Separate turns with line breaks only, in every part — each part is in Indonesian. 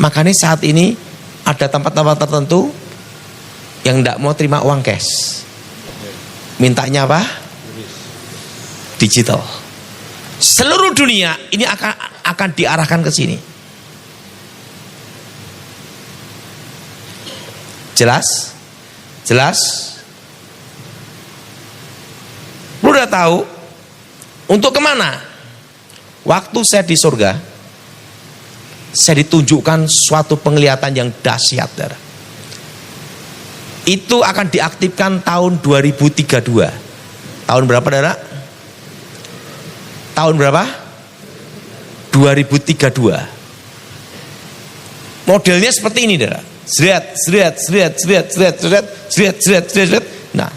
Makanya saat ini ada tempat-tempat tertentu yang tidak mau terima uang cash. Mintanya apa? Digital. Seluruh dunia ini akan diarahkan ke sini. Jelas? Jelas? Lu udah tahu untuk kemana? Waktu saya di surga, saya ditunjukkan suatu penglihatan yang dahsyat. Itu akan diaktifkan tahun 2032. Tahun berapa, Dara? Tahun berapa? 2032. Modelnya seperti ini, Dara. Zret. Nah,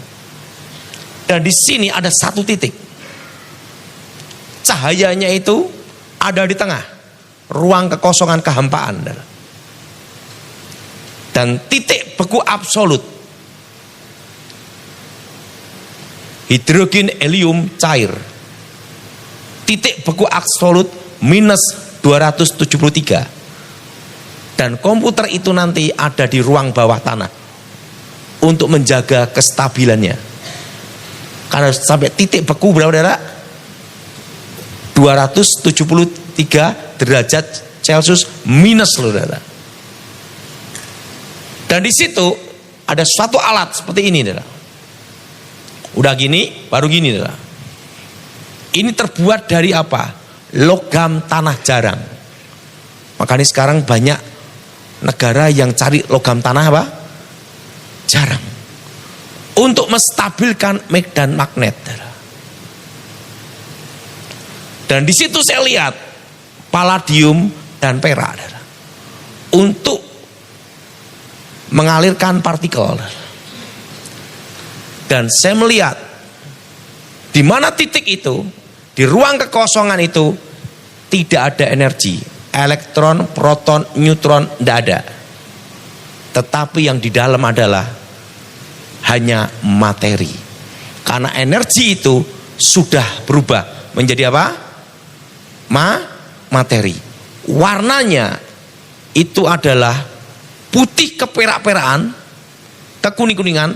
dan di sini ada satu titik. Cahayanya itu ada di tengah, ruang kekosongan kehampaan. Dan titik beku absolut, hidrogen helium cair. Titik beku absolut minus 273. Dan komputer itu nanti ada di ruang bawah tanah untuk menjaga kestabilannya. Karena sampai titik beku berapa, Dara? 273 derajat Celcius minus, Dara. Dan di situ ada suatu alat seperti ini, Dara. Udah gini, baru gini, Dara. Ini terbuat dari apa? Logam tanah jarang. Makanya sekarang banyak negara yang cari logam tanah apa? Jarang. Untuk menstabilkan medan magnet. Dan di situ saya lihat palladium dan perak untuk mengalirkan partikel. Dan saya melihat di mana titik itu, di ruang kekosongan itu tidak ada energi. Elektron, proton, neutron tidak ada. Tetapi yang di dalam adalah hanya materi. Karena energi itu sudah berubah menjadi apa? Materi. Warnanya itu adalah putih keperak-perakan, kekuning-kuningan,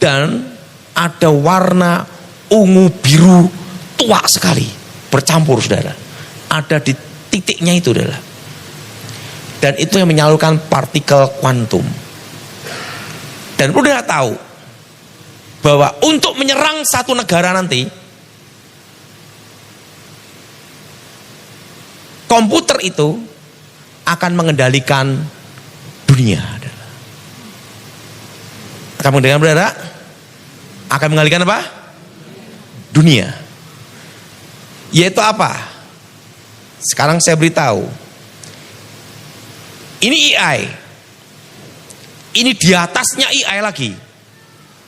dan ada warna ungu biru tua sekali bercampur, saudara. Ada di titiknya itu, adalah, dan itu yang menyalurkan partikel kuantum. Dan perlu kita tahu bahwa untuk menyerang satu negara nanti, komputer itu akan mengendalikan dunia. Akan mengendalikan, saudara? Akan mengendalikan apa? Dunia. Yaitu apa? Sekarang saya beritahu, ini AI, ini di atasnya AI lagi,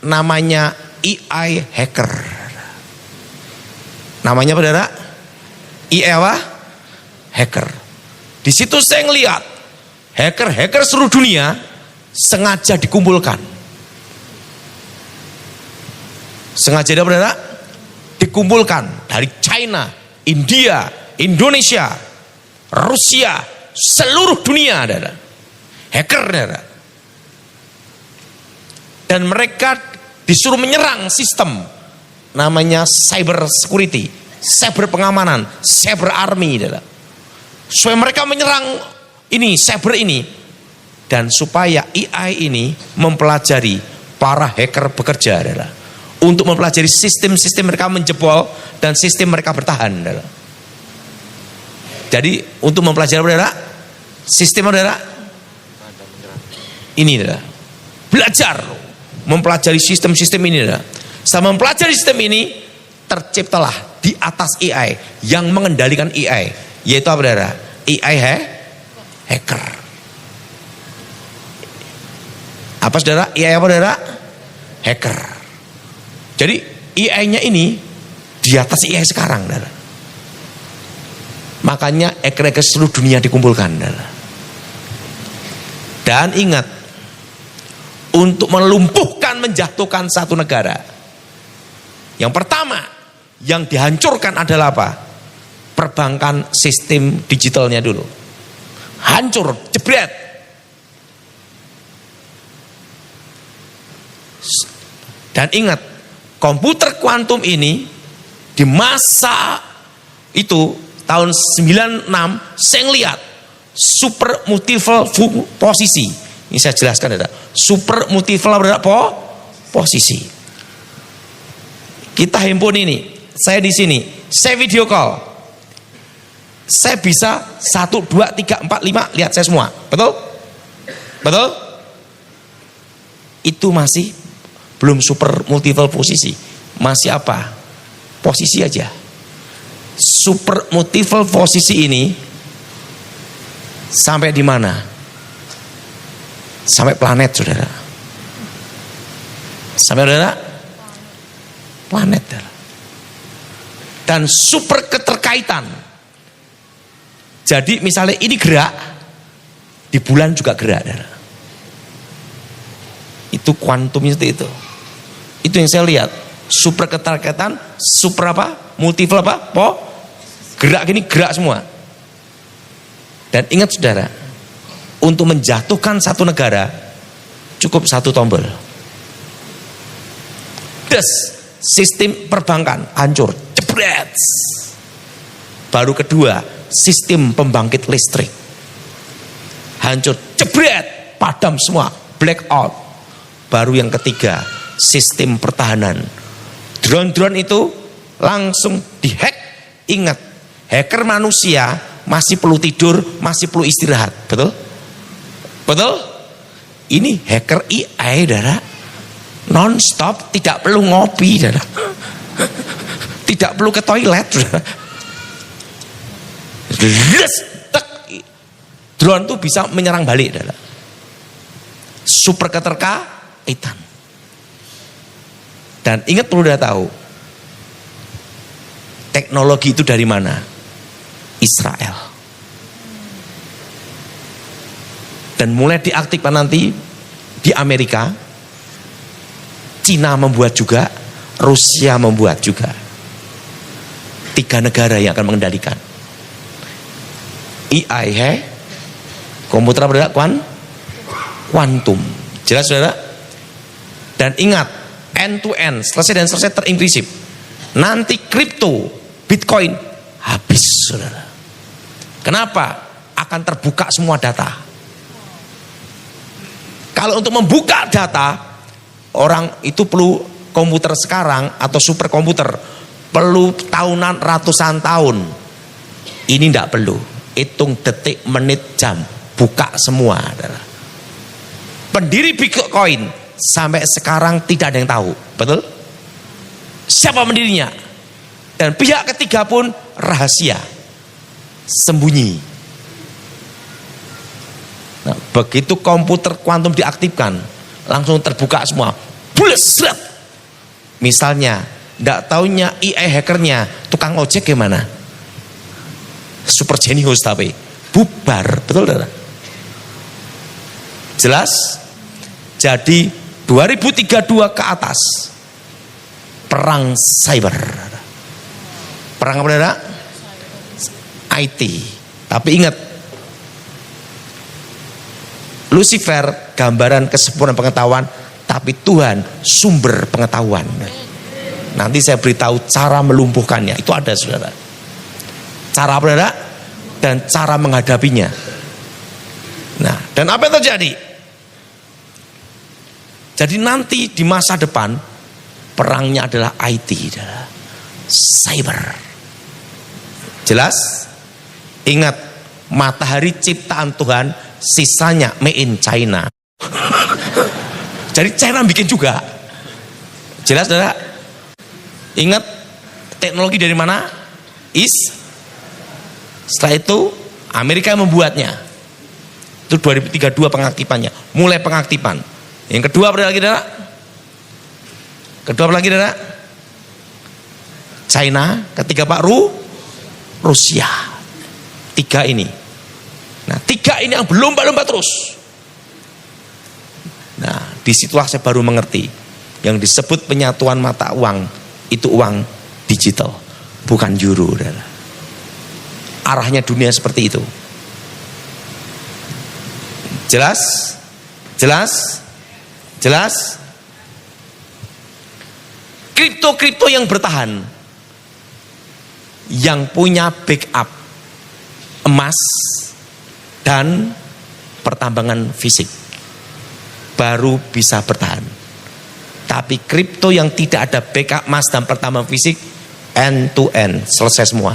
namanya AI hacker. Namanya apa, saudara? AI apa? Hacker. Di situ saya ngelihat hacker-hacker seluruh dunia sengaja dikumpulkan. Sengaja, saudara, dikumpulkan dari China, India, Indonesia, Rusia, seluruh dunia ada hacker, ada. Dan mereka disuruh menyerang sistem namanya cyber security, cyber pengamanan, cyber army, ada. Supaya mereka menyerang ini, cyber ini, dan supaya AI ini mempelajari para hacker bekerja, ada. Untuk mempelajari sistem-sistem mereka menjebol dan sistem mereka bertahan, ada. Jadi untuk mempelajari, saudara, sistem, saudara, ini, saudara, belajar mempelajari sistem-sistem ini, saudara. Setelah mempelajari sistem ini, terciptalah di atas AI yang mengendalikan AI, yaitu apa, saudara? AI hacker. Apa, saudara? AI apa, saudara? Hacker. Jadi AI-nya ini di atas AI sekarang, saudara. Makanya hacker-hacker seluruh dunia dikumpulkan. Dan ingat, untuk melumpuhkan, menjatuhkan satu negara, yang pertama yang dihancurkan adalah apa? Perbankan sistem digitalnya dulu. hancur, jebret. Dan ingat, komputer kuantum ini di masa itu tahun 96 saya ngeliat super multiple posisi. Ini saya jelaskan ada super multiple posisi. Kita handphone ini, saya di sini, saya video call, saya bisa 1, 2, 3, 4, 5 lihat saya semua, betul? Betul? Itu masih belum super multiple posisi, masih apa? Posisi aja. Super multiple posisi ini sampai di mana? Sampai planet, saudara. Sampai saudara? Planet. Dan super keterkaitan. Jadi misalnya ini gerak, di bulan juga gerak, saudara. Itu kuantumnya itu. Itu yang saya lihat. Super keterkaitan, super apa? Multiple apa? Gerak gini, gerak semua. Dan ingat saudara, untuk menjatuhkan satu negara cukup satu tombol. Des, sistem perbankan hancur, jebret. Baru kedua, sistem pembangkit listrik hancur, jebret, padam semua, black out. Baru yang ketiga, sistem pertahanan. Drone-drone itu langsung dihack. Ingat, hacker manusia masih perlu tidur, masih perlu istirahat, betul? Betul? Ini hacker AI, saudara, non-stop, tidak perlu ngopi, saudara. Tidak perlu ke toilet, saudara. Drone itu bisa menyerang balik, saudara. Super keterkaitan. Dan ingat, perlu udah tahu, teknologi itu dari mana? Israel. Dan mulai diaktifkan nanti di Amerika, Cina membuat juga, Rusia membuat juga. 3 negara yang akan mengendalikan. AI, komputer bergerak kuantum. Jelas saudara? Dan ingat, end to end, selesai dan selesai terinklusif. Nanti kripto, Bitcoin habis, saudara. Kenapa? Akan terbuka semua data. Kalau untuk membuka data, orang itu perlu komputer sekarang atau superkomputer, perlu tahunan, ratusan tahun. Ini tidak perlu. Hitung detik, menit, jam, buka semua, saudara. Pendiri Bitcoin sampai sekarang tidak ada yang tahu, betul? Siapa pendirinya? Dan pihak ketiga pun rahasia, sembunyi. Nah, begitu komputer kuantum diaktifkan, langsung terbuka semua. Bulesret. Misalnya, tidak taunya AI hackernya, tukang ojek gimana? Super jenius tapi bubar, betul tidak? Jelas? Jadi 2032 ke atas, perang cyber. Perang apa saudara? IT. Tapi ingat, Lucifer gambaran kesempurnaan pengetahuan, tapi Tuhan sumber pengetahuan. Nanti saya beritahu cara melumpuhkannya. Itu ada saudara. Cara apa saudara? Dan cara menghadapinya. Nah, dan apa yang terjadi? Jadi nanti di masa depan perangnya adalah IT, adalah cyber. Jelas? Ingat, matahari ciptaan Tuhan, sisanya made in China. Jadi China bikin juga. Jelas, saudara? Ingat, teknologi dari mana? Setelah itu Amerika membuatnya. Itu 2032 pengaktifannya. Mulai pengaktifan. Yang kedua apa lagi, saudara? Kedua apa lagi, saudara? China. Ketiga Pak Rusia. 3 ini. Nah, 3 ini yang berlomba-lomba terus. Nah, disitulah saya baru mengerti. Yang disebut penyatuan mata uang, itu uang digital, bukan euro, saudara. Arahnya dunia seperti itu. Jelas? Jelas? Jelas? Kripto yang bertahan, yang punya backup emas dan pertambangan fisik, baru bisa bertahan. Tapi kripto yang tidak ada backup emas dan pertambangan fisik, end to end, selesai semua.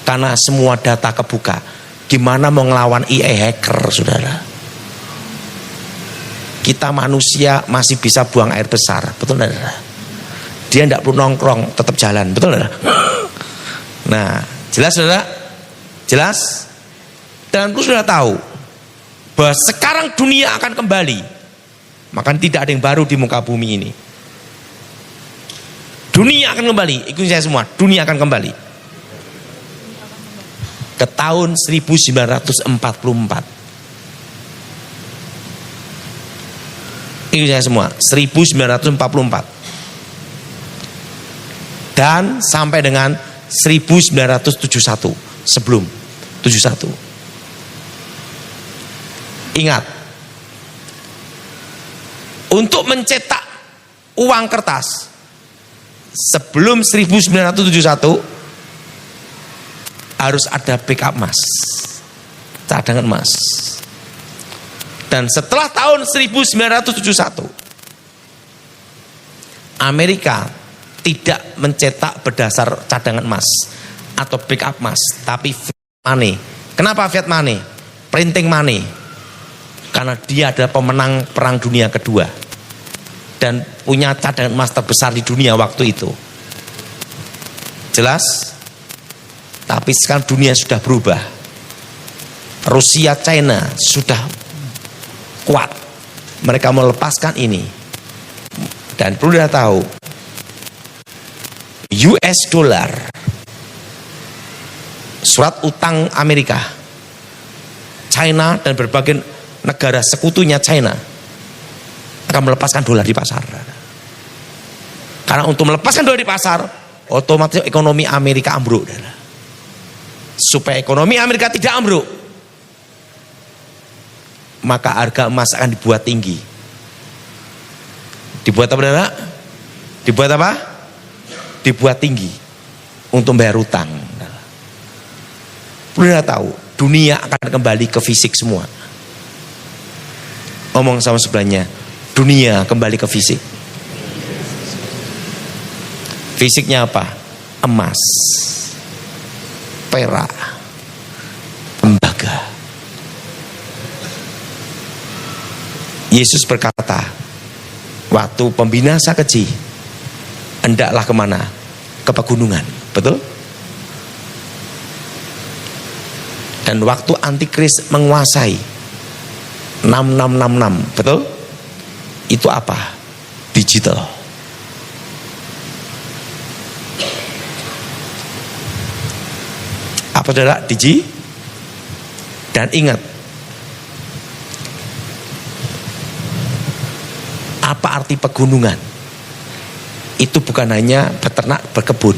Karena semua data kebuka. Gimana mau ngelawan AI hacker, saudara? Kita manusia masih bisa buang air besar, betul saudara? Dia tidak perlu nongkrong, tetap jalan, betul saudara? Nah, jelas saudara? Jelas? Dan perlu sudah tahu bahwa sekarang dunia akan kembali. Maka tidak ada yang baru di muka bumi ini. Dunia akan kembali, ikuti saya semua, dunia akan kembali ke tahun 1944. Ikuti saya semua, 1944. Dan sampai dengan 1971, sebelum 71. Ingat, untuk mencetak uang kertas sebelum 1971 harus ada backup emas, cadangan emas. Dan setelah tahun 1971 Amerika tidak mencetak berdasar cadangan emas atau backup emas, tapi fiat money. Kenapa fiat money? Printing money. Karena dia adalah pemenang Perang Dunia Kedua dan punya cadangan emas terbesar di dunia waktu itu. Jelas? Tapi sekarang dunia sudah berubah. Rusia, China sudah kuat. Mereka melepaskan ini. Dan perlu kita tahu, US dollar, surat utang Amerika, China dan berbagai negara sekutunya China akan melepaskan dolar di pasar. Karena untuk melepaskan dolar di pasar, otomatis ekonomi Amerika ambruk. Supaya ekonomi Amerika tidak ambruk, maka harga emas akan dibuat tinggi. Dibuat apa, saudara? Dibuat apa? Dibuat tinggi untuk bayar utang. Perlu tahu, dunia akan kembali ke fisik semua. Ngomong sama sebelahnya, dunia kembali ke fisik. Fisiknya apa? Emas, perak, tembaga. Yesus berkata, waktu pembinasa keji, hendaklah kemana? Ke pegunungan, betul? Dan waktu antikris menguasai 6666, betul? Itu apa? Digital. Apa saudara? Dan ingat, apa arti pegunungan? Itu bukan hanya beternak, berkebun.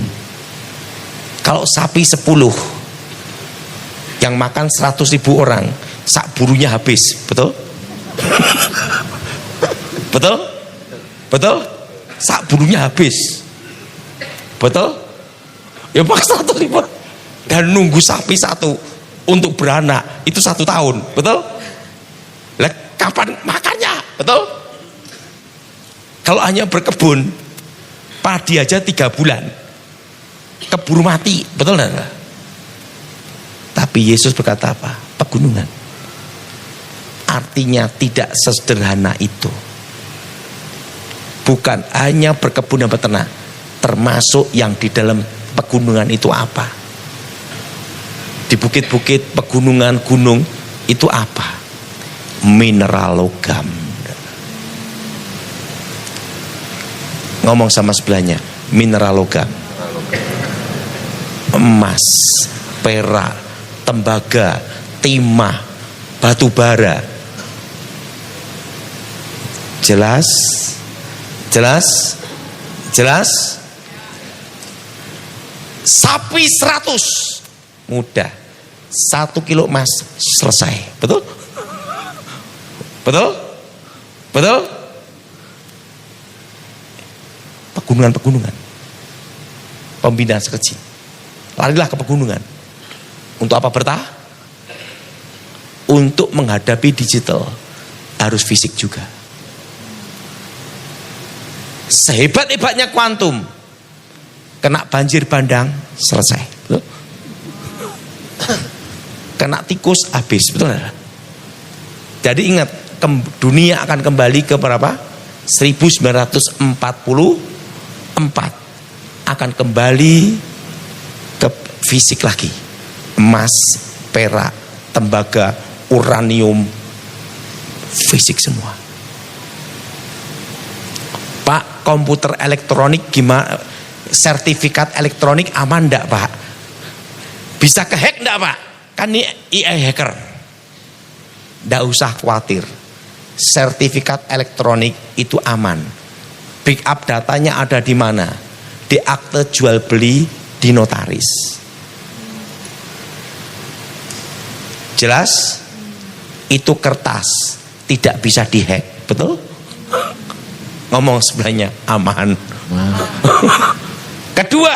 Kalau sapi 10 yang makan 100.000 orang, sak burunya habis, betul? Betul? Betul? Sak burunya habis, betul? Ya makan 100.000 dan nunggu sapi satu untuk beranak itu 1 tahun, betul? Lah kapan makannya, betul? Kalau hanya berkebun, padi aja 3 bulan keburu mati, betul enggak? Tapi Yesus berkata apa? Pegunungan. Artinya tidak sesederhana itu. Bukan hanya berkebun dan beternak, termasuk yang di dalam pegunungan itu apa? Di bukit-bukit, pegunungan, gunung itu apa? Mineral logam. Ngomong sama sebelahnya, mineral logam, emas, perak, tembaga, timah, batu bara. Jelas? Jelas? Jelas? Sapi 100 mudah, 1 kilo emas selesai, betul? Betul? Betul? Pegunungan-pegunungan. Pembinaan sekecil. Larilah ke pegunungan. Untuk apa bertahan? Untuk menghadapi digital harus fisik juga. Sehebat-hebatnya kuantum, kena banjir bandang selesai. Betul? Kena tikus habis, betul nggak? Jadi ingat, dunia akan kembali ke berapa? 1944 akan kembali ke fisik lagi. Emas, perak, tembaga, uranium, fisik semua. Pak, komputer elektronik gimana? Sertifikat elektronik aman enggak, Pak? Bisa kehack enggak, Pak? Kan ini AI hacker. Enggak usah khawatir. Sertifikat elektronik itu aman. Backup datanya ada di mana? Di akte jual beli di notaris. Jelas? Itu kertas, tidak bisa dihack, betul? Ngomong sebelahnya aman. Kedua,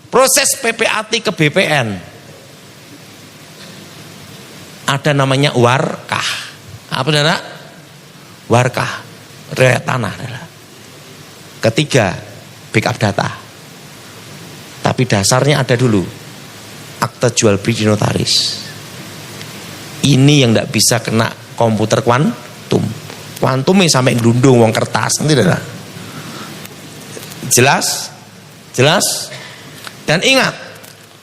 proses PPAT ke BPN. Ada namanya warkah. Apa saudara? Warkah, riwayat tanah. Ketiga, backup data. Tapi dasarnya ada dulu akte jual beli di notaris. Ini yang tidak bisa kena komputer kuantum. Kuantumnya sampai gelundung wong kertas, nanti dah. Jelas? Jelas? Dan ingat,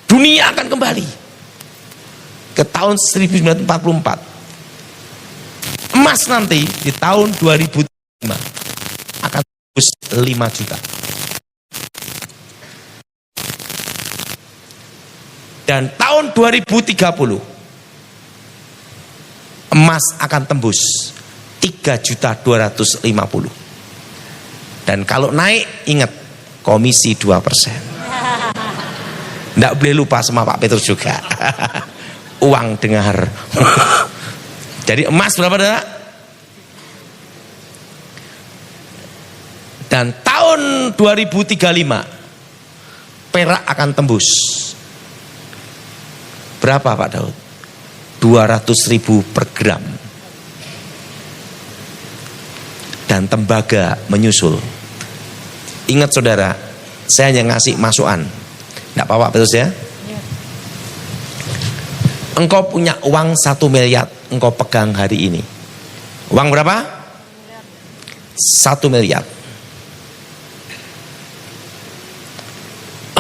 dunia akan kembali ke tahun 1944. Emas nanti di tahun 2005 akan tembus 5 juta. Dan tahun 2030 emas akan tembus 3.250.000. Dan kalau naik, ingat komisi 2%. Nggak boleh lupa sama Pak Petrus juga. Uang dengar. Jadi emas berapa dah? Dan tahun 2035 perak akan tembus berapa Pak Daud? 200.000 per gram. Dan tembaga menyusul. Ingat saudara, saya hanya ngasih masukan. Enggak apa-apa Petrus ya? Engkau punya uang 1 miliar, engkau pegang hari ini. Uang berapa? 1 miliar.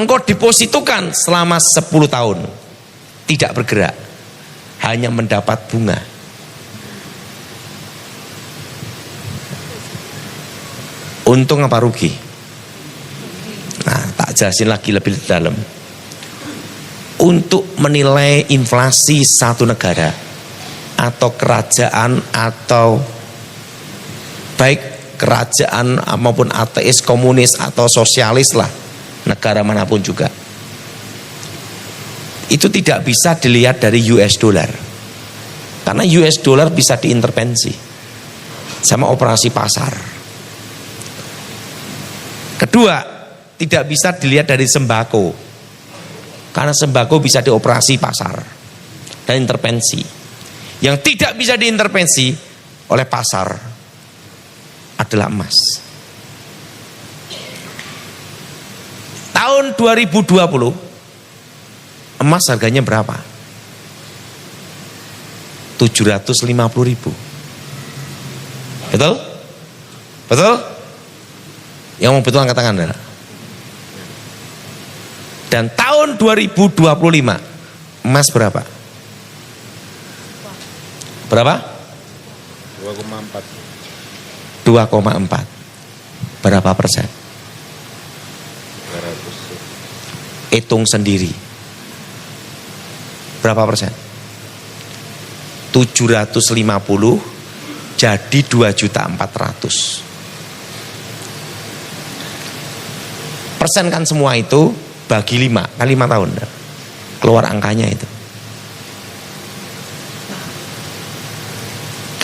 Engkau depositokan selama 10 tahun. Tidak bergerak. Hanya mendapat bunga. Untung apa rugi? Nah, tak jelasin lagi lebih dalam. Untuk menilai inflasi satu negara atau kerajaan, atau baik kerajaan maupun ateis, komunis atau sosialis lah, negara manapun juga, itu tidak bisa dilihat dari US dollar, karena US dollar bisa diintervensi sama operasi pasar. Kedua, tidak bisa dilihat dari sembako, karena sembako bisa dioperasi pasar dan intervensi. Yang tidak bisa diintervensi oleh pasar adalah emas. Tahun 2020 emas harganya berapa? 750.000. Betul? Betul? Yang mau betul angkat tangan. Dan tahun 2025 emas berapa? Berapa? 2,4. 2,4. Berapa persen? 300. Hitung sendiri. Berapa persen? 750 jadi 2.400.000. Persen kan semua itu bagi 5 kali 5 tahun. Keluar angkanya itu.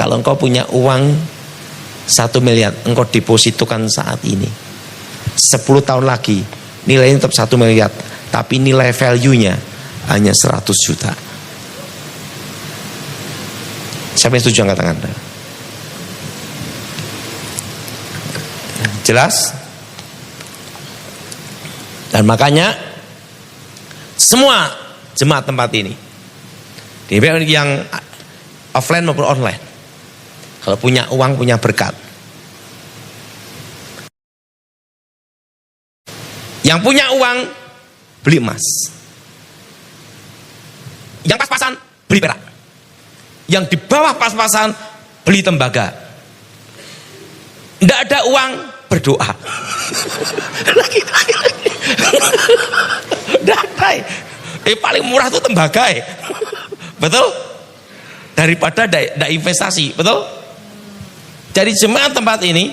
Kalau engkau punya uang 1 miliar, engkau depositokan saat ini, 10 tahun lagi nilainya tetap 1 miliar, tapi nilai value-nya hanya 100 juta. Siapa yang setuju angkat tangan? Jelas? Dan makanya semua jemaat tempat ini, yang offline maupun online, kalau punya uang, punya berkat. Yang punya uang, beli emas. Yang pas-pasan, beli perak. Yang di bawah pas-pasan, beli tembaga. Tidak ada uang, berdoa. Lagi. Paling murah itu tembaga. Betul? Daripada tidak investasi. Betul? Jadi jemaat tempat ini,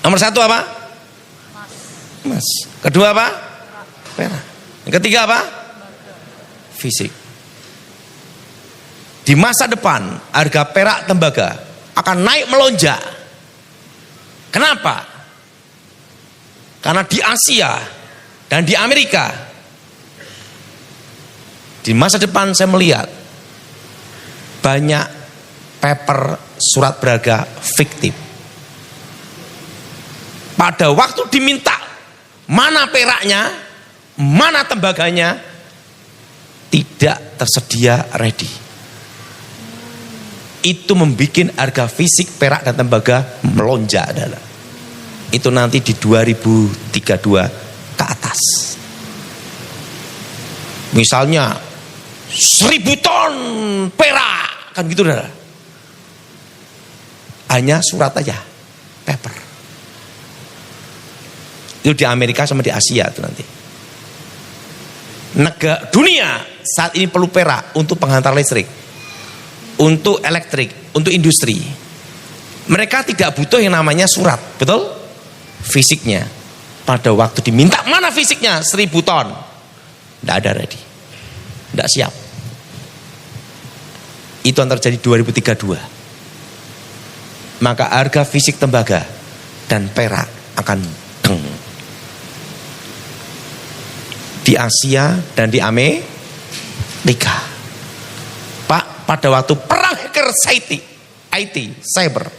nomor 1 apa? Emas. Kedua apa? Perak. Yang ketiga apa? Fisik. Di masa depan harga perak tembaga akan naik melonjak. Kenapa? Karena di Asia dan di Amerika, di masa depan saya melihat banyak paper surat berharga fiktif. Pada waktu diminta mana peraknya, mana tembaganya, tidak tersedia ready. Itu membuat harga fisik perak dan tembaga melonjak. Itu nanti di 2032 ke atas. Misalnya 1000 ton perak, kan gitu dah. Hanya surat aja, paper. Itu di Amerika sama di Asia itu nanti. Negara dunia saat ini perlu perak untuk penghantar listrik, untuk elektrik, untuk industri. Mereka tidak butuh yang namanya surat, betul? Fisiknya. Pada waktu diminta mana fisiknya 1000 ton, tidak ada ready, tidak siap. Itu yang terjadi 2032. Maka harga fisik tembaga dan perak akan geng. Di Asia dan di Amerika. Pak, pada waktu perang hacker IT, cyber,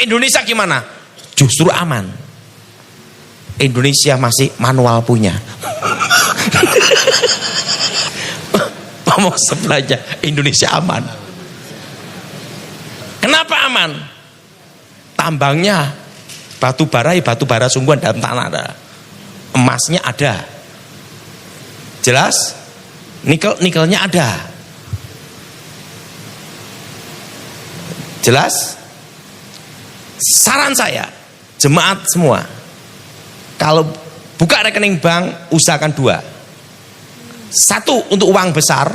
Indonesia gimana? Justru aman. Indonesia masih manual punya. Mau sebelahnya Indonesia aman. Kenapa aman? Tambangnya batu bara sungguhan dalam tanah ada. Emasnya ada. Jelas? Nikelnya ada. Jelas? Saran saya, jemaat semua, kalau buka rekening bank, usahakan 2. 1 untuk uang besar,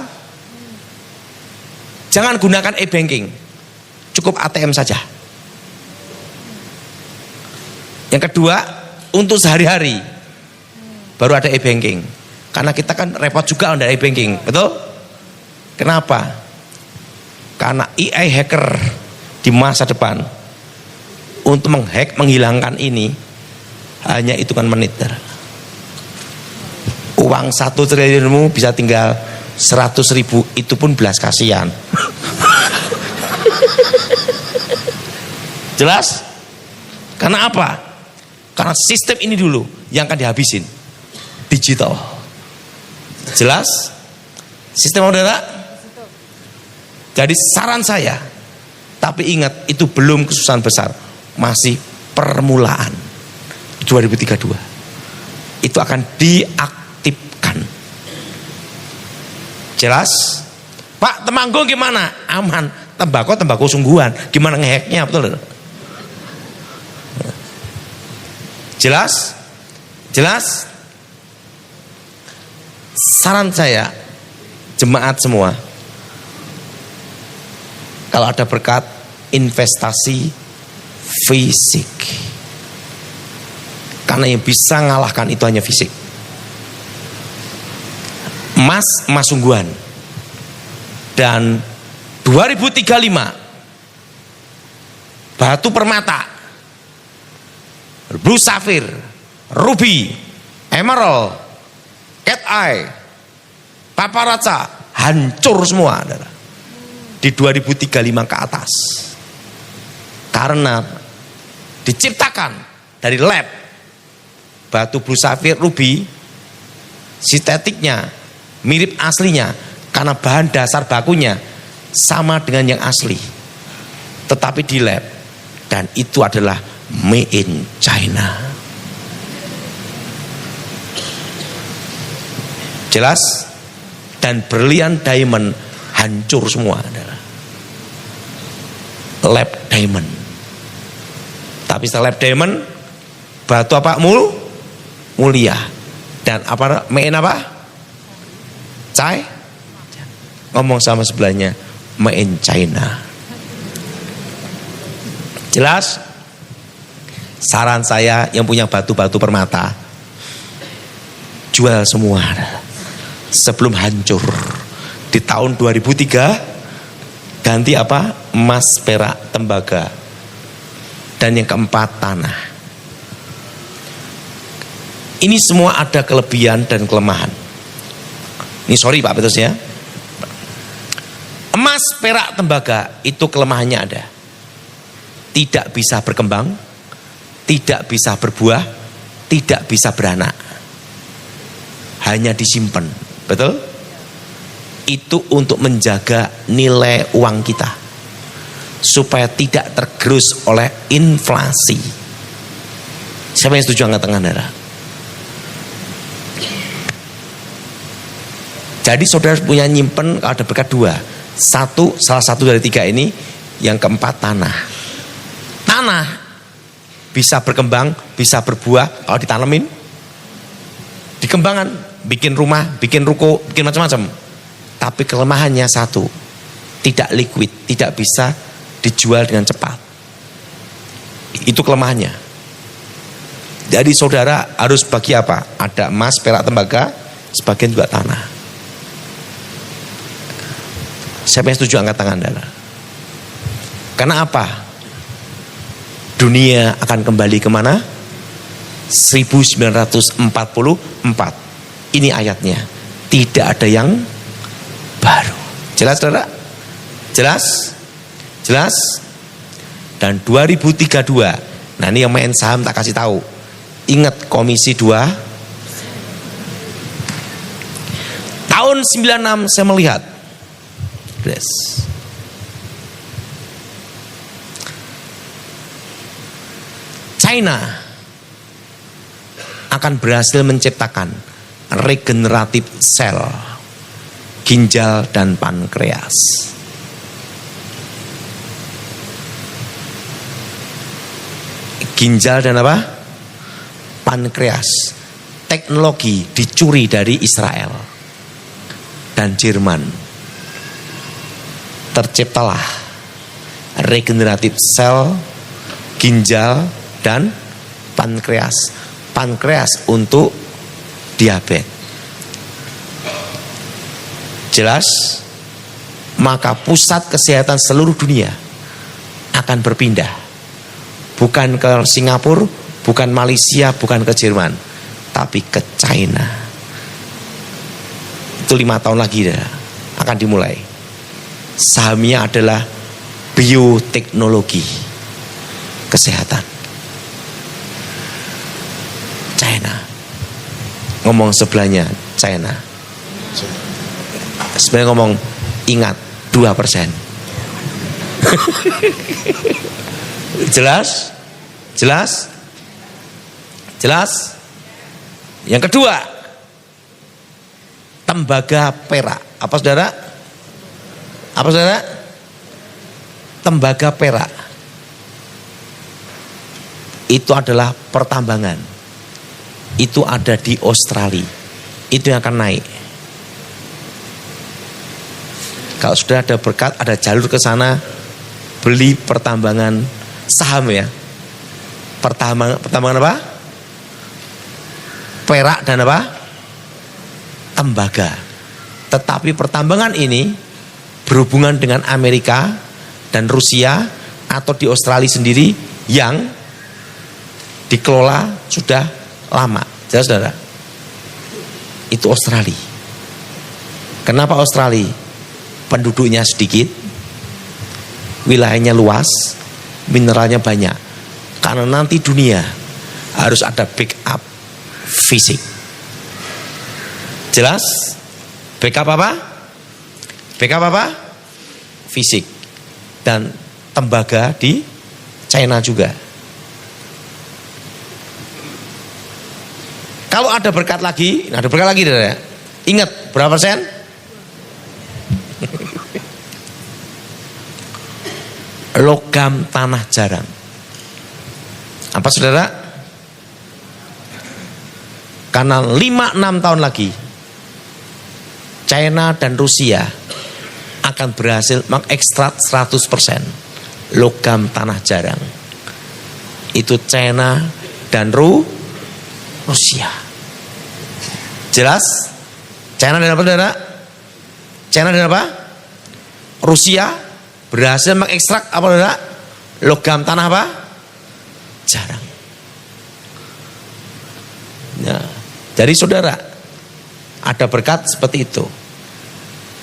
jangan gunakan e-banking, cukup ATM saja. Yang kedua, untuk sehari-hari, baru ada e-banking. Karena kita kan repot juga ada e-banking, betul? Kenapa? Karena AI hacker di masa depan untuk menghack, menghilangkan ini hanya hitungan menit. Uang 1 triliunmu bisa tinggal 100.000, itu pun belas kasihan. Jelas? Karena apa? Karena sistem ini dulu yang akan dihabisin. Digital. Jelas? Sistem saudara? Jadi saran saya, tapi ingat itu belum kesusahan besar, masih permulaan. 2032 itu akan diaktifkan. Jelas? Pak, Temanggung gimana? Aman. Tembakau sungguhan. Gimana ngehacknya? Betul? Jelas? Jelas? Saran saya, jemaat semua, kalau ada berkat, investasi fisik. Karena yang bisa ngalahkan itu hanya fisik. Emas sungguhan. Dan 2035 batu permata, blue sapphire, ruby, emerald, cat eye, paparaca, hancur semua di 2035 ke atas. Karena diciptakan dari lab batu blue sapphire, ruby, sintetiknya mirip aslinya karena bahan dasar bakunya sama dengan yang asli, tetapi di lab, dan itu adalah made in China. Jelas? Dan berlian diamond hancur semua adalah lab diamond. Tapi setelah lab diamond, batu apa? Mulia. Dan apa? Made in apa? Ngomong sama sebelahnya, made in China. Jelas? Saran saya yang punya batu-batu permata, jual semua sebelum hancur. Di tahun 2003 ganti apa? Emas, perak, tembaga. Dan yang keempat, tanah. Ini semua ada kelebihan dan kelemahan. Ini sorry Pak Petrus ya. Emas, perak, tembaga itu kelemahannya ada. Tidak bisa berkembang, tidak bisa berbuah, tidak bisa beranak. Hanya disimpan. Betul? Itu untuk menjaga nilai uang kita supaya tidak tergerus oleh inflasi. Siapa yang setuju angkat tangan, saudara? Jadi saudara punya nyimpen, kalau ada berkat dua. Salah satu dari tiga ini. Yang keempat, tanah. Tanah bisa berkembang, bisa berbuah kalau ditanemin, dikembangkan, bikin rumah, bikin ruko, bikin macam-macam. Tapi kelemahannya satu, tidak liquid, tidak bisa dijual dengan cepat. Itu kelemahannya. Jadi saudara harus bagi apa? Ada emas, perak, tembaga, sebagian juga tanah. Siapa yang setuju angkat tangan, saudara? Karena apa? Dunia akan kembali kemana? 1944. Ini ayatnya. Tidak ada yang baru. Jelas, saudara? Jelas? Jelas? Dan 2032. Nah ini yang main saham tak kasih tahu. Ingat Komisi 2. Tahun 96 saya melihat. Yes. China akan berhasil menciptakan regeneratif sel ginjal dan pankreas. Ginjal dan apa? Pankreas. Teknologi dicuri dari Israel dan Jerman. Terciptalah regeneratif sel ginjal dan pankreas. Pankreas untuk diabetes. Jelas? Maka pusat kesehatan seluruh dunia akan berpindah. Bukan ke Singapura, bukan Malaysia, bukan ke Jerman, tapi ke China. Itu 5 tahun lagi akan dimulai. Sahamnya adalah bioteknologi kesehatan. China. Ngomong sebelahnya China. Sebenarnya ngomong ingat 2%. Jelas? Jelas? Jelas? Yang kedua, tembaga perak. Apa saudara? Apa saudara? Tembaga perak. Itu adalah pertambangan. Itu ada di Australia. Itu yang akan naik. Kalau sudah ada berkat, ada jalur ke sana, beli pertambangan saham ya. Pertambangan apa? Perak dan apa? Tembaga. Tetapi pertambangan ini berhubungan dengan Amerika dan Rusia atau di Australia sendiri yang dikelola sudah lama. Jelas saudara? Itu Australia. Kenapa Australia? Penduduknya sedikit, wilayahnya luas, mineralnya banyak. Karena nanti dunia harus ada backup fisik. Jelas? Backup apa? Backup apa? Fisik. Dan tembaga di China juga. Kalau ada berkat lagi, saudara. Ingat berapa persen? Logam tanah jarang. Apa saudara? Karena 5-6 tahun lagi China dan Rusia akan berhasil mengekstrak 100% logam tanah jarang. Itu China dan Rusia. Jelas? China dan apa saudara? China dan apa? Rusia berhasil mengekstrak apa saudara? Logam tanah apa? Jarang. Nah, jadi saudara, ada berkat seperti itu.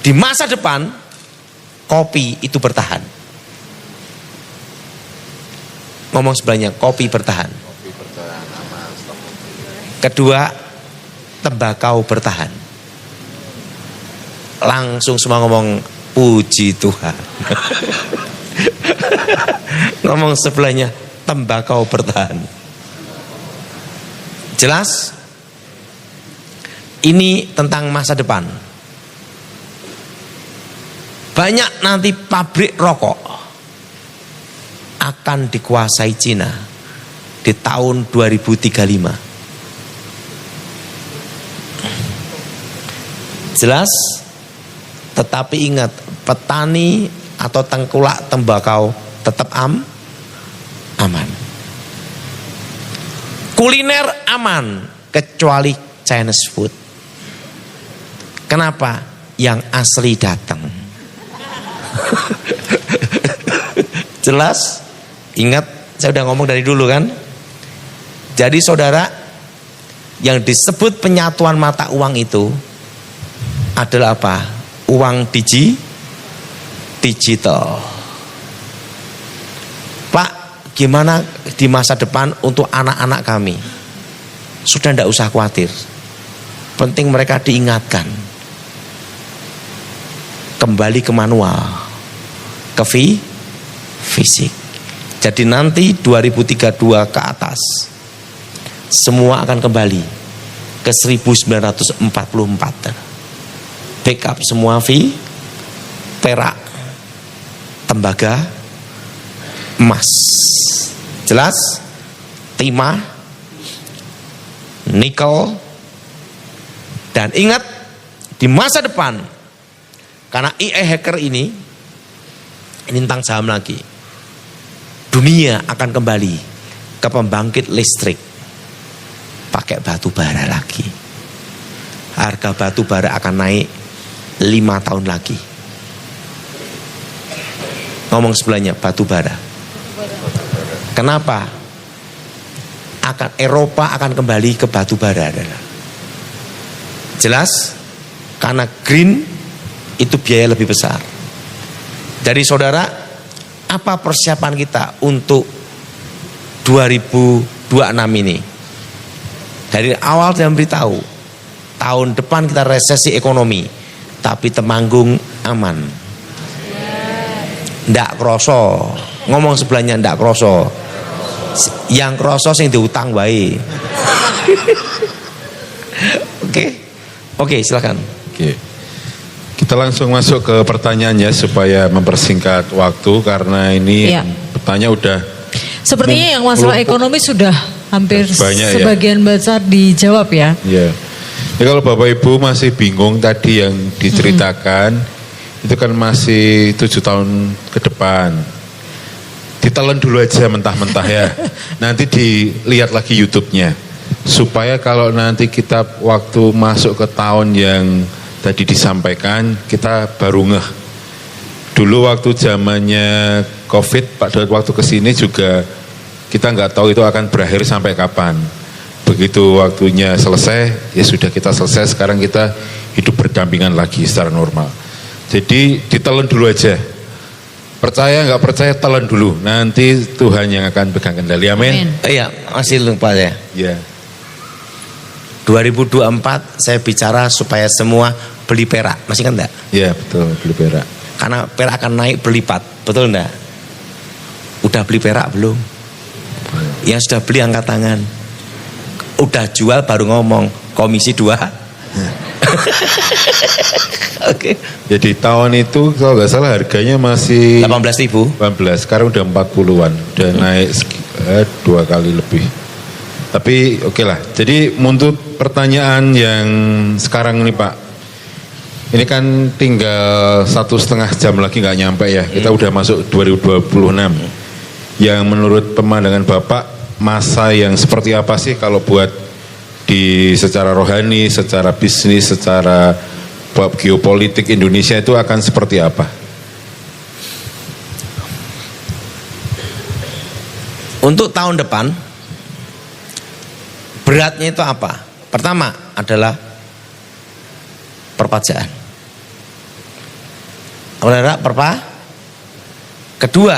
Di masa depan kopi itu bertahan. Ngomong sebelahnya, kopi bertahan. Kedua, tembakau bertahan. Langsung semua ngomong puji Tuhan. Ngomong sebelahnya, tembakau bertahan. Jelas? Ini tentang masa depan. Banyak nanti pabrik rokok akan dikuasai Cina di tahun 2035. Jelas? Tetapi ingat, petani atau tengkulak tembakau tetap aman. Kuliner aman kecuali Chinese food. Kenapa? Yang asli datang. Jelas? Ingat, saya udah ngomong dari dulu kan? Jadi saudara, yang disebut penyatuan mata uang itu adalah apa? Uang digital. Pak, gimana di masa depan untuk anak-anak kami? Sudah tidak usah khawatir. Penting mereka diingatkan. Kembali ke manual, ke fisik. Jadi nanti 2032 ke atas semua akan kembali ke 1944. Backup semua perak, tembaga, emas. Jelas? Timah, nikel. Dan ingat, di masa depan, karena AI hacker ini tentang saham lagi, dunia akan kembali ke pembangkit listrik pakai batu bara lagi. Harga batu bara akan naik 5 tahun lagi. Ngomong sebelahnya, batu bara. Kenapa? Eropa akan kembali ke batu bara. Jelas? Karena green itu biaya lebih besar. Jadi saudara, apa persiapan kita untuk 2026 ini? Dari awal saya beritahu, tahun depan kita resesi ekonomi, tapi Temanggung aman. Ndak kroso. Ngomong sebelahnya ndak kroso. Yang kroso sing diutang wae. Oke, silakan.
Oke. Kita langsung masuk ke pertanyaannya supaya mempersingkat waktu karena ini pertanyaan udah.
Sepertinya yang masalah ekonomi sudah hampir
banyak,
sebagian besar dijawab ya.
Iya. Ya, kalau Bapak Ibu masih bingung tadi yang diceritakan, itu kan masih 7 tahun ke depan. Ditelan dulu aja mentah-mentah ya. Nanti dilihat lagi YouTube-nya. Supaya kalau nanti kita waktu masuk ke tahun yang tadi disampaikan, kita baru ngeh. dulu waktu zamannya COVID, pada waktu kesini juga kita nggak tahu itu akan berakhir sampai kapan. Begitu waktunya selesai, ya sudah kita selesai. Sekarang kita hidup berdampingan lagi secara normal. Jadi ditelan dulu aja. Percaya nggak percaya, telan dulu. Nanti Tuhan yang akan pegang kendali. Amin.
Iya, masih lupa ya.
Ya.
2024 saya bicara supaya semua beli perak, masih kan enggak?
Ya betul, beli perak.
Karena perak akan naik berlipat, betul enggak? Udah beli perak belum? Yang sudah beli angkat tangan. Udah jual baru ngomong komisi 2. Oke.
Jadi tahun itu kalau nggak salah harganya masih
18.000.
18, sekarang udah 40-an, udah naik 2 kali lebih. Tapi oke lah. Jadi untuk pertanyaan yang sekarang ini Pak, ini kan tinggal 1,5 jam lagi nggak nyampe ya. Kita udah masuk 2026. Yang menurut pemandangan Bapak, masa yang seperti apa sih kalau buat di secara rohani, secara bisnis, secara geopolitik Indonesia itu akan seperti apa?
Untuk tahun depan beratnya itu apa? Pertama adalah perpajaan. Kedua,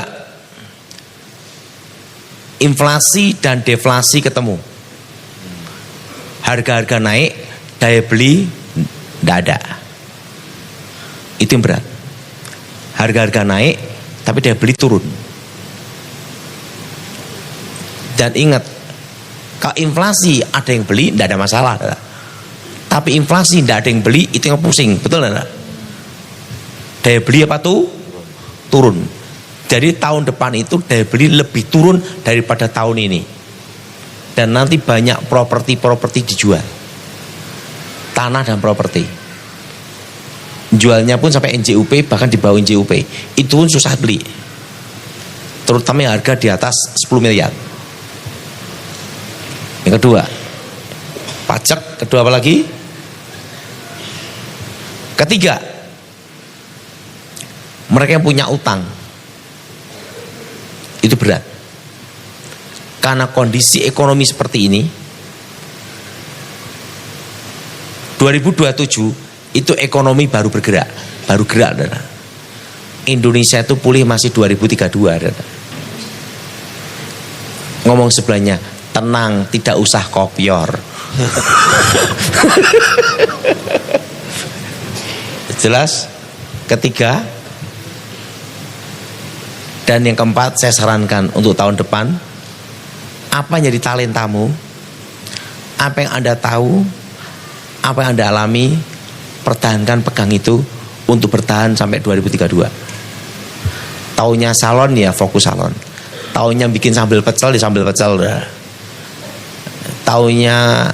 inflasi dan deflasi ketemu. Harga-harga naik, daya beli tidak ada. Itu yang berat. Harga-harga naik, tapi daya beli turun. Dan ingat, kalau inflasi ada yang beli, tidak ada masalah. Tapi inflasi tidak ada yang beli, itu yang pusing, betul tidak? Daya beli apa tuh? Turun. Jadi tahun depan itu daya beli lebih turun daripada tahun ini. Dan nanti banyak properti dijual. Tanah dan properti. Jualnya pun sampai NJUP, bahkan di bawah NJUP. Itu pun susah beli. Terutama yang harga di atas 10 miliar. Yang kedua, pajak. Kedua apa lagi? Ketiga, mereka yang punya utang. Itu berat. Karena kondisi ekonomi seperti ini, 2027 itu ekonomi baru bergerak, baru gerak. Dana. Indonesia itu pulih masih 2032. Dana. Ngomong sebelahnya, tenang, tidak usah kopior. Jelas? Ketiga, dan yang keempat saya sarankan untuk tahun depan, apa yang jadi talentamu, apa yang Anda tahu, apa yang Anda alami, pertahankan, pegang itu untuk bertahan sampai 2032. Taunya salon ya fokus salon. Taunya bikin sambal pecel di sambal pecel. Taunya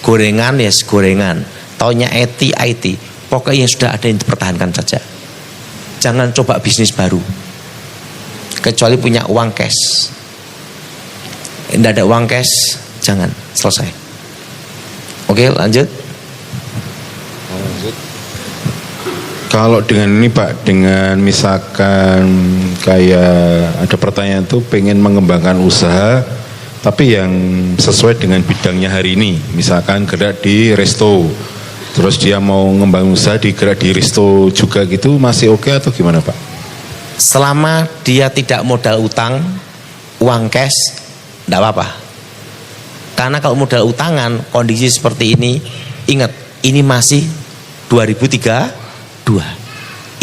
gorengan ya gorengan. Taunya IT. Pokoknya sudah ada yang dipertahankan saja. Jangan coba bisnis baru. Kecuali punya uang cash. Tidak ada uang cash, jangan, selesai. Oke, lanjut.
Kalau dengan ini Pak, dengan misalkan kayak ada pertanyaan tuh pengen mengembangkan usaha, tapi yang sesuai dengan bidangnya hari ini, misalkan gerak di resto, terus dia mau ngembangin usaha di gerak di resto juga gitu, masih oke atau gimana Pak?
Selama dia tidak modal utang, uang cash, tidak apa-apa. Karena kalau modal utangan, kondisi seperti ini, ingat, ini masih 2032.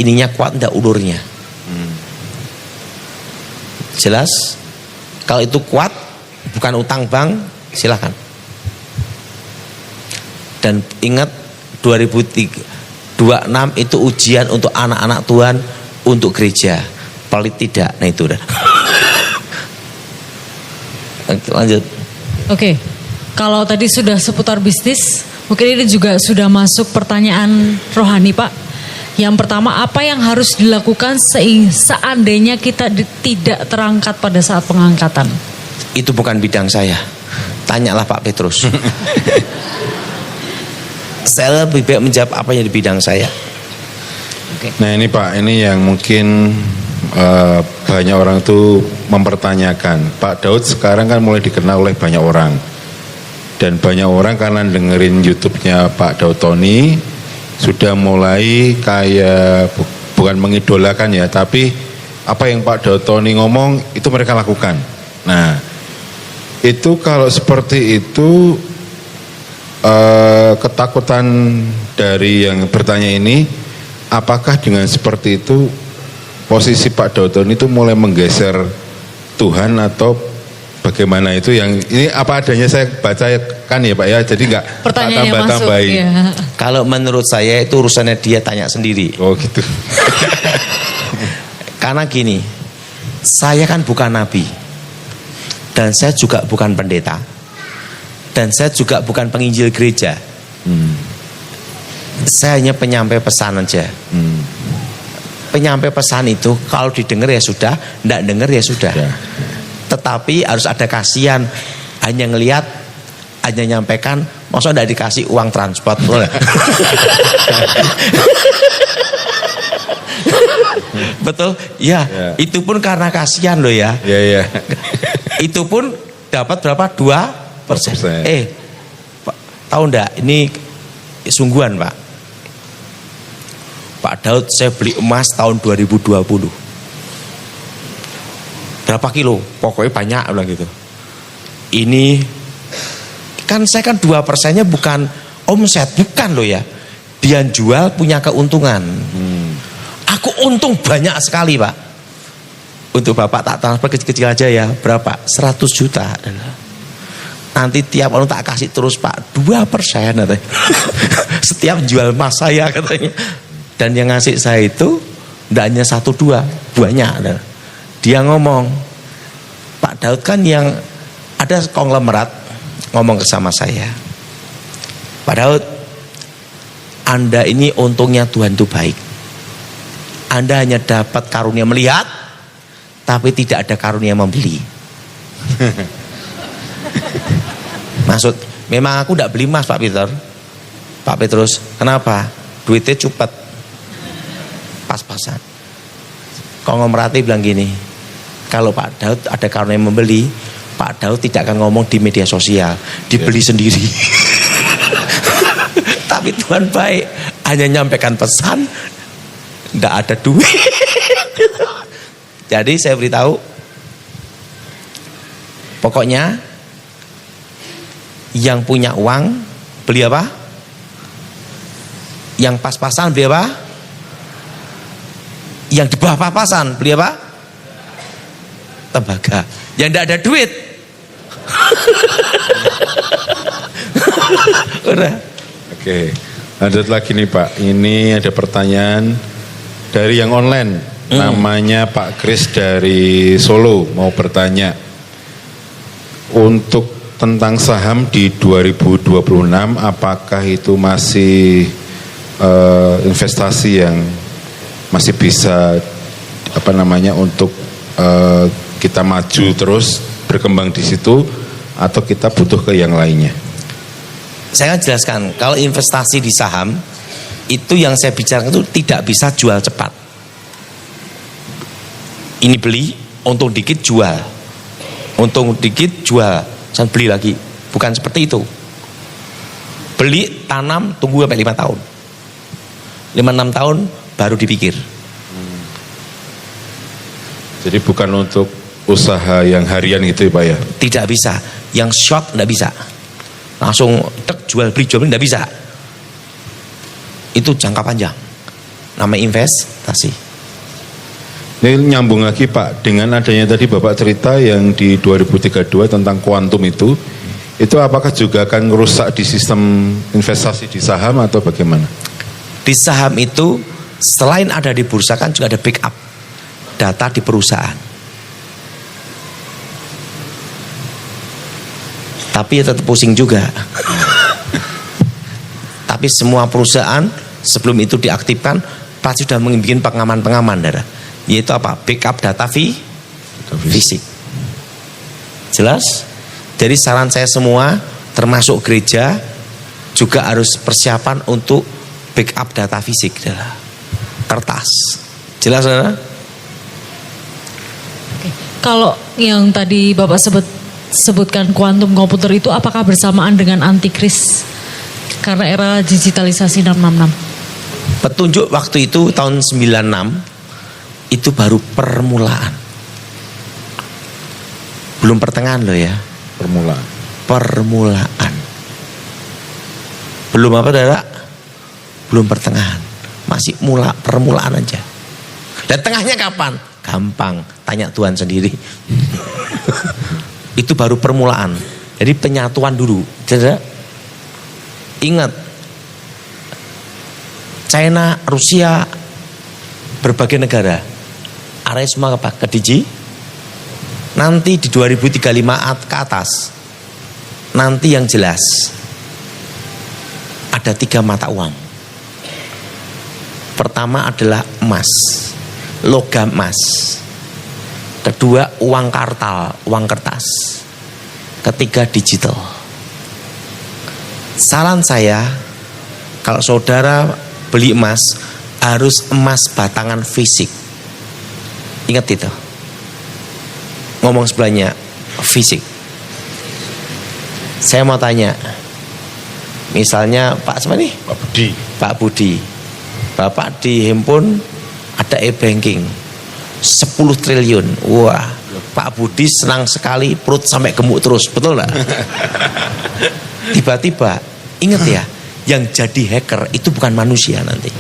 Ininya kuat tidak ulurnya. Jelas? Kalau itu kuat, bukan utang bank, silakan. Dan ingat, 2026 itu ujian untuk anak-anak Tuhan, untuk gereja. Pelit tidak, nah itu udah. Lanjut.
Oke, kalau tadi sudah seputar bisnis, mungkin ini juga sudah masuk pertanyaan rohani Pak. Yang pertama, apa yang harus dilakukan seandainya kita tidak terangkat pada saat pengangkatan?
Itu bukan bidang saya. Tanyalah Pak Petrus. Saya lebih baik menjawab apa yang di bidang saya. Oke.
Nah ini Pak, ini yang mungkin banyak orang tuh mempertanyakan. Pak Daud sekarang kan mulai dikenal oleh banyak orang. Dan banyak orang karena dengerin YouTube-nya Pak Daud Tony sudah mulai kayak bukan mengidolakan ya, tapi apa yang Pak Daud Tony ngomong itu mereka lakukan. Nah, itu kalau seperti itu ketakutan dari yang bertanya ini, apakah dengan seperti itu posisi Pak Daud Tony itu mulai menggeser Tuhan atau bagaimana itu? Yang ini apa adanya saya baca kan ya Pak ya, jadi nggak
Pertanyaannya masuk.
tambah-tambahin.
Ya.
Kalau menurut saya itu urusannya dia tanya sendiri.
Oh gitu.
Karena gini, saya kan bukan nabi, dan saya juga bukan pendeta, dan saya juga bukan penginjil gereja. Saya hanya penyampai pesan aja. Penyampai pesan itu kalau didengar ya sudah, tidak dengar ya sudah.
Ya.
Tetapi harus ada kasihan, hanya ngelihat, hanya nyampaikan, masa tidak dikasih uang transport. Betul? Ya,
Ya.
itu pun karena kasihan loh ya.
Ya.
Itu pun dapat berapa? 2%.
2%.
Pak, tahu enggak? Ini sungguhan Pak. Pak Daud, saya beli emas tahun 2020. Berapa kilo? Pokoknya banyak lah gitu. Ini kan saya kan 2%-nya bukan omset, bukan loh ya. Dia jual punya keuntungan. Aku untung banyak sekali Pak. Untuk Bapak tak transfer kecil-kecil aja ya. Berapa? 100 juta. Nanti tiap orang tak kasih terus Pak 2% katanya. Setiap jual emas saya katanya. Dan yang ngasih saya itu tidak hanya 1-2, banyak. Dia ngomong, Pak Daud kan yang ada konglomerat ngomong ke sama saya, Pak Daud, Anda ini untungnya Tuhan itu baik. Anda hanya dapat karunia melihat, tapi tidak ada karunia membeli. Maksud, memang aku tidak beli emas Pak Peter. Pak Petrus, kenapa? Duitnya cepet, pas-pasan. Konglomeratnya bilang gini, kalau Pak Daud ada karunia membeli, Pak Daud tidak akan ngomong di media sosial, dibeli sendiri. Tapi Tuhan baik, hanya nyampaikan pesan, tidak ada duit. Jadi saya beritahu, pokoknya yang punya uang beli apa? Yang pas-pasan beli apa? Yang di bawah pas-pasan beli apa? Tembaga. Yang tidak ada duit. Udah.
Oke, lanjut lagi nih Pak. Ini ada pertanyaan dari yang online. Namanya Pak Kris dari Solo mau bertanya. Untuk tentang saham di 2026, apakah itu masih investasi yang masih bisa untuk kita maju terus berkembang di situ, atau kita butuh ke yang lainnya?
Saya akan jelaskan, kalau investasi di saham itu yang saya bicarakan itu tidak bisa jual cepat. Ini beli, untung dikit jual, untung dikit jual, saya beli lagi. Bukan seperti itu. Beli, tanam, tunggu sampai 5 tahun, 5-6 tahun baru dipikir.
Jadi bukan untuk usaha yang harian gitu ya Pak ya?
Tidak bisa. Yang short tidak bisa. Langsung tek jual beli tidak bisa. Itu jangka panjang. Namanya investasi.
Ini nyambung lagi Pak, dengan adanya tadi Bapak cerita yang di 2032 tentang kuantum itu apakah juga akan merusak di sistem investasi di saham atau bagaimana?
Di saham itu selain ada di bursa kan juga ada backup data di perusahaan. Tapi ya tetap pusing juga. Tapi semua perusahaan sebelum itu diaktifkan pasti sudah membuat pengaman-pengaman darah. Yaitu apa? Backup data fisik. Jelas? Jadi saran saya semua termasuk gereja juga harus persiapan untuk backup data fisik darah. kertas. Jelas saudara?
Oke. Kalau yang tadi Bapak sebutkan kuantum komputer itu apakah bersamaan dengan antikris? Karena era digitalisasi 666.
Petunjuk waktu itu tahun 96 itu baru permulaan. Belum pertengahan loh ya. Permulaan. Belum apa saudara? Belum pertengahan. Masih permulaan aja. Dan tengahnya kapan? Gampang, tanya Tuhan sendiri. Itu baru permulaan. Jadi penyatuan dulu. Saudara, ingat, China, Rusia, berbagai negara, arahnya semua ke digi. Nanti di 2035 ke atas, nanti yang jelas ada 3 mata uang. Pertama adalah emas, logam emas. Kedua uang kartal, uang kertas. Ketiga digital. Saran saya, kalau saudara beli emas, harus emas batangan fisik. Ingat itu. Ngomong sebelahnya, fisik. Saya mau tanya, misalnya Pak siapa nih? Pak Budi. Bapak di handphone ada e-banking 10 triliun. Wah, Pak Budi senang sekali, perut sampai gemuk terus, betul nggak? Tiba-tiba, ingat ya, yang jadi hacker itu bukan manusia nanti.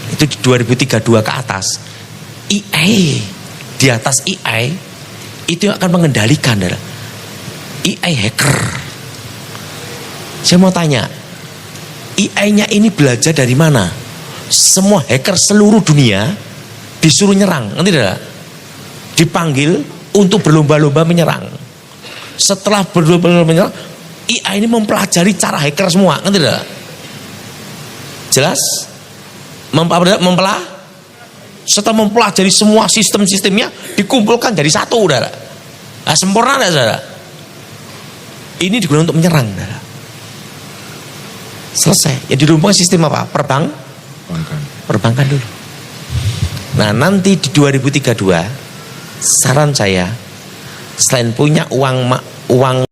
Itu di 2032 ke atas. AI, di atas AI itu yang akan mengendalikan. AI hacker. Saya mau tanya, AI-nya ini belajar dari mana? Semua hacker seluruh dunia disuruh nyerang, ngerti tidak? Dipanggil untuk berlomba-lomba menyerang. Setelah berlomba-lomba menyerang, AI ini mempelajari cara hacker semua, ngerti tidak? Jelas? Setelah mempelajari semua sistem-sistemnya, dikumpulkan jadi satu, saudara. Nah, sempurna tidak, saudara? Ini digunakan untuk menyerang, saudara. Selesai. Ya dirumpungkan sistem apa? Perbankan dulu. Nah, nanti di 2032, saran saya, selain punya uang